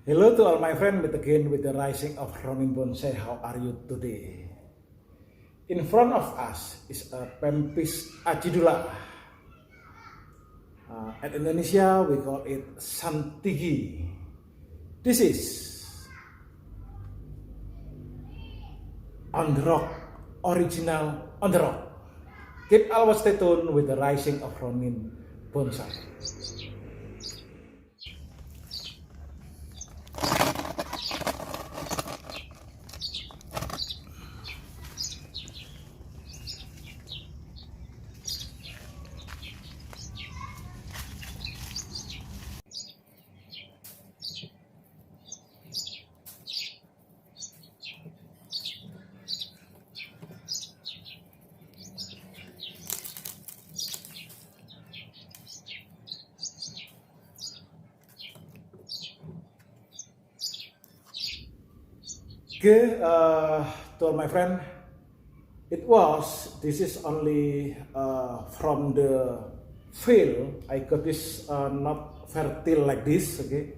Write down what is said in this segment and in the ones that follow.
Hello to all my friends, meet again with the rising of Ronin Bonsai. How are you today? In front of us is a Pempis acidula. At Indonesia, we call it Santigi. This is on the rock, original on the rock. Keep always stay tuned with the rising of Ronin Bonsai. Okay, to all my friend, this is only from the field. I got this not fertile like this, okay.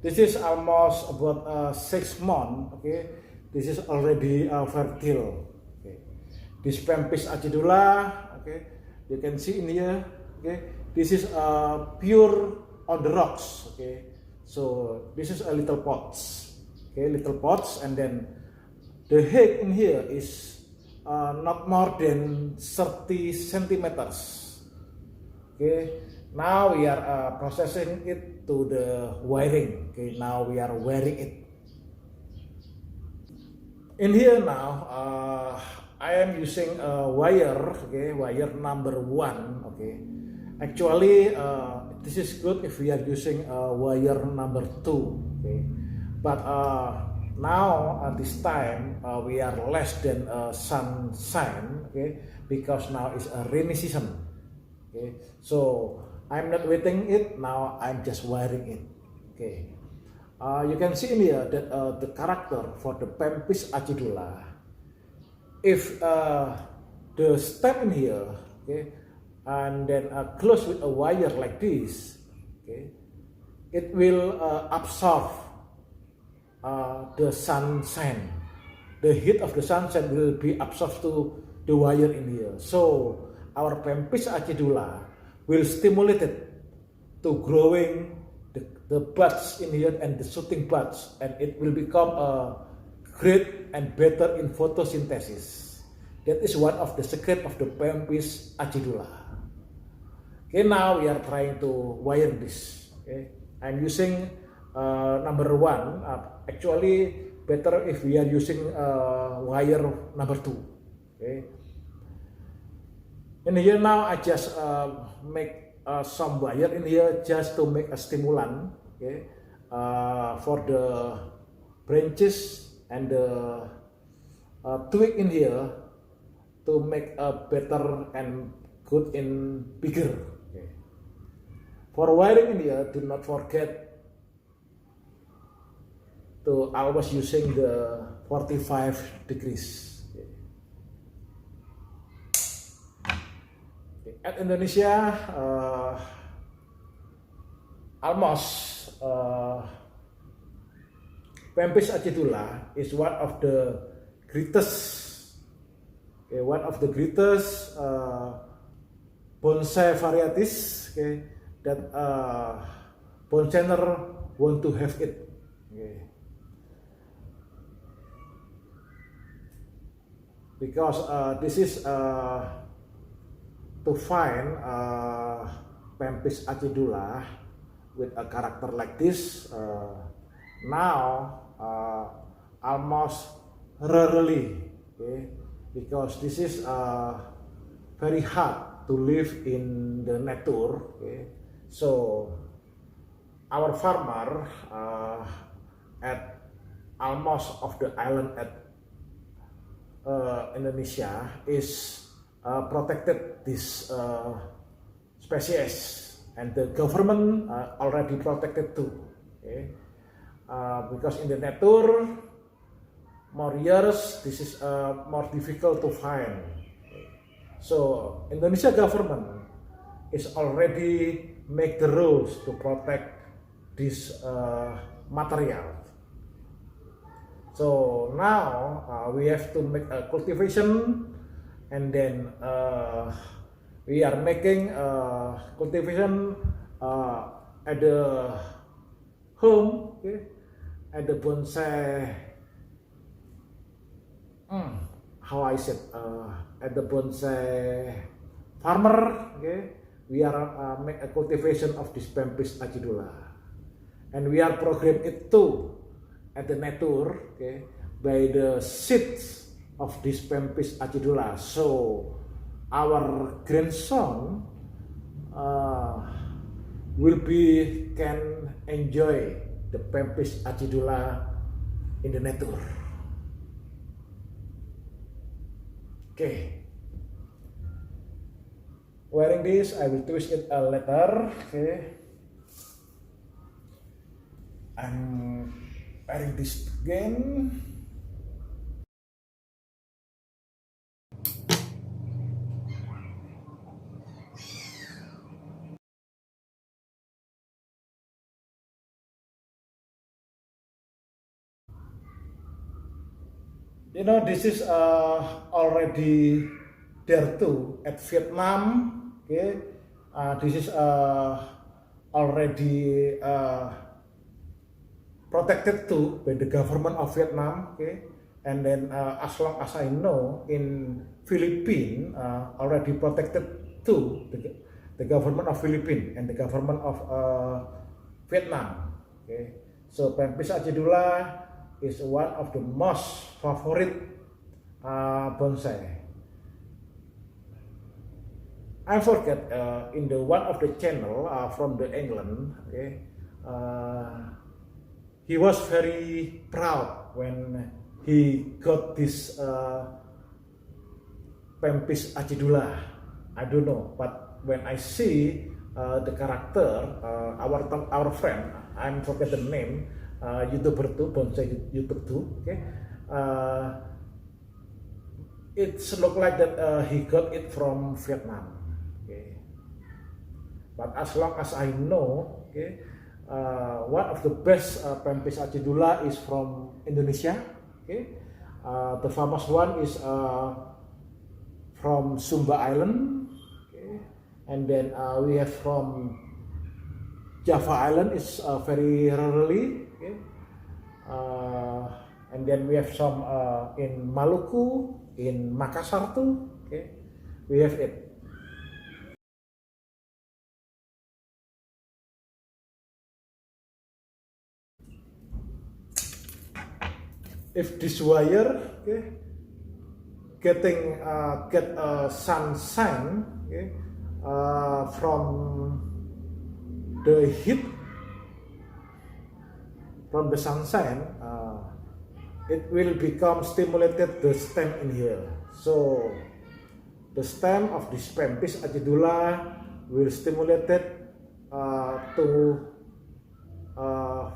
This is almost about 6 months, okay. This is already fertile, okay. This Pempis acidula, okay. You can see in here, okay. This is pure on the rocks, okay. So this is a little pots. Okay, little pots, and then the height in here is not more than 30 centimeters. Okay, now we are processing it to the wiring. Okay, now we are wiring it. In here now, I am using a wire. Okay, wire number 1. Okay, actually, this is good if we are using wire number 2. Okay. But now at this time we are less than sunshine, okay, because now is a rainy season. Okay, so I'm not waiting it now. I'm just wiring it. Okay, you can see in here that the character for the Pempis acidula. If the stem in here, okay, and then close with a wire like this, okay, it will absorb the sunshine. The heat of the sunshine will be absorbed to the wire in here. So our Pempis acidula will stimulate it to growing the buds in here and the shooting buds, and it will become great and better in photosynthesis. That is one of the secret of the Pempis acidula. Okay, now we are trying to wire this. Okay, I'm using number 1. Actually better if we are using wire number 2. Okay, in here now I just make some wire in here just to make a stimulant, okay, for the branches and the twig in here to make a better and good and bigger. Okay. For wiring in here, do not forget to always using the 45 degrees. Okay. At Indonesia, almost Pempis acidula is one of the greatest, okay, bonsai varieties, okay, that bonsaier want to have it. Okay. Because this is to find Pempis acidula with a character like this now almost rarely, okay? Because this is very hard to live in the nature. Okay? So our farmer at almost of the island at Indonesia is protected this species, and the government already protected too. Okay? Because in the nature, more years, this is more difficult to find. Okay? So Indonesia government is already make the rules to protect this material. So now we have to make a cultivation, and then we are making cultivation at the home, okay, at the bonsai. How I said, at the bonsai farmer, okay, we are make a cultivation of this Pempis acidula, and we are program it too at the nature, okay, by the seeds of this Pempis acidula. So our grandson can enjoy the Pempis acidula in the nature. Okay. Wearing this, I will twist it a letter. Okay. I'm wearing this again. You know, this is already there too at Vietnam. Okay, this is already protected too by the government of Vietnam. Okay, and then as long as I know, in Philippines already protected too, the government of Philippines and the government of Vietnam. Okay, so Pempis acidula is one of the most favorite bonsai. I forget in the one of the channel from the England, okay, he was very proud when he got this Pempis acidula. I don't know, but when I see the character, our friend, I forget the name, YouTuber too, bonsai YouTube too, okay. It's look like that he got it from Vietnam, okay. But as long as I know, okay, one of the best Pempis acidula is from Indonesia, okay. The famous one is from Sumba Island, okay. And then we have from Java Island is very rarely, okay. And then we have some in Maluku, in Makassar too, okay. We have it. If this wire, okay, get sunshine, okay, from the heat from the sunshine, it will become stimulated the stem in here. So the stem of this Pempis acidula will stimulate it to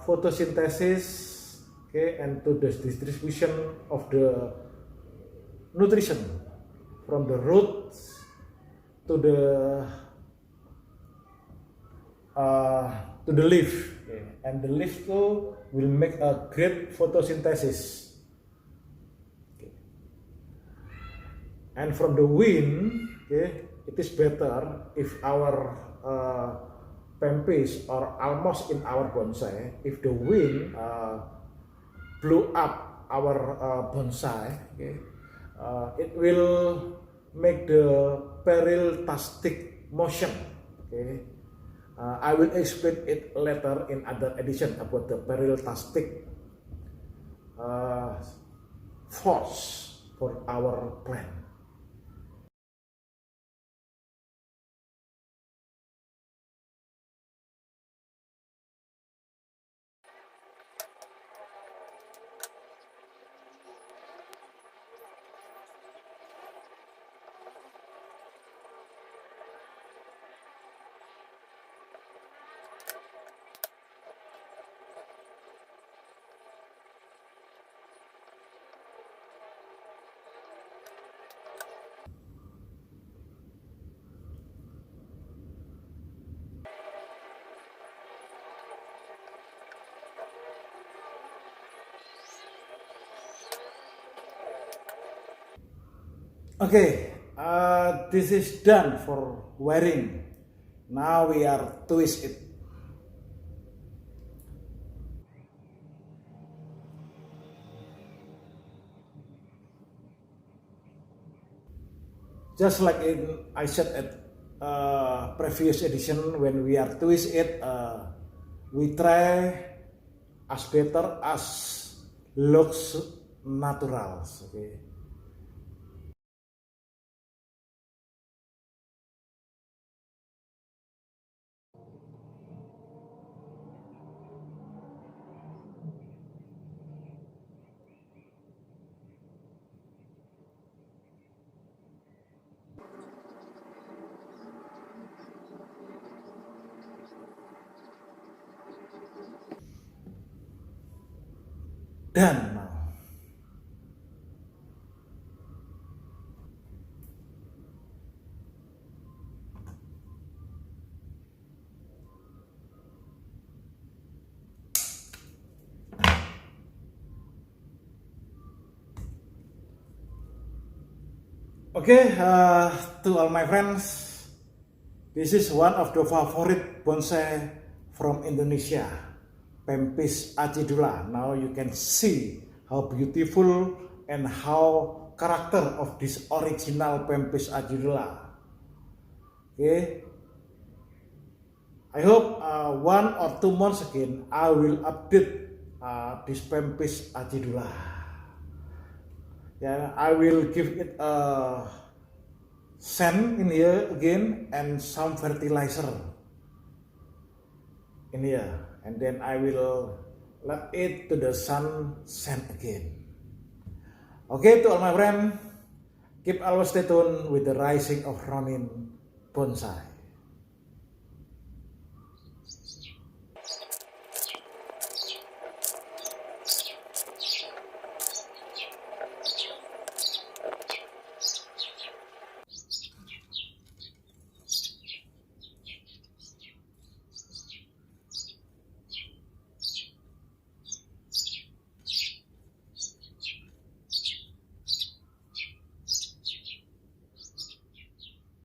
photosynthesis, okay, and to the distribution of the nutrition from the roots to the leaf, okay. And the leaf too will make a great photosynthesis, okay. And from the wind, okay, it is better if our Pempis, or almost in our bonsai, if the wind blew up our bonsai, okay, it will make the peristaltic motion, okay. I will explain it later in other edition about the peristaltic force for our plant. Okay, this is done for wiring. Now we are twist it. Just like I said at previous edition, when we are twist it, we try as better as looks natural. Okay. Done now. Okay, to all my friends, this is one of the favorite bonsai from Indonesia, Pempis acidula. Now you can see how beautiful and how character of this original Pempis acidula. Okay, I hope 1 or 2 months again I will update this Pempis acidula. Yeah, I will give it a sand in here again and some fertilizer in here, and then I will let it to the sun sand again. Okay, to all my friends, keep always stay tuned with the rising of Ronin Bonsai.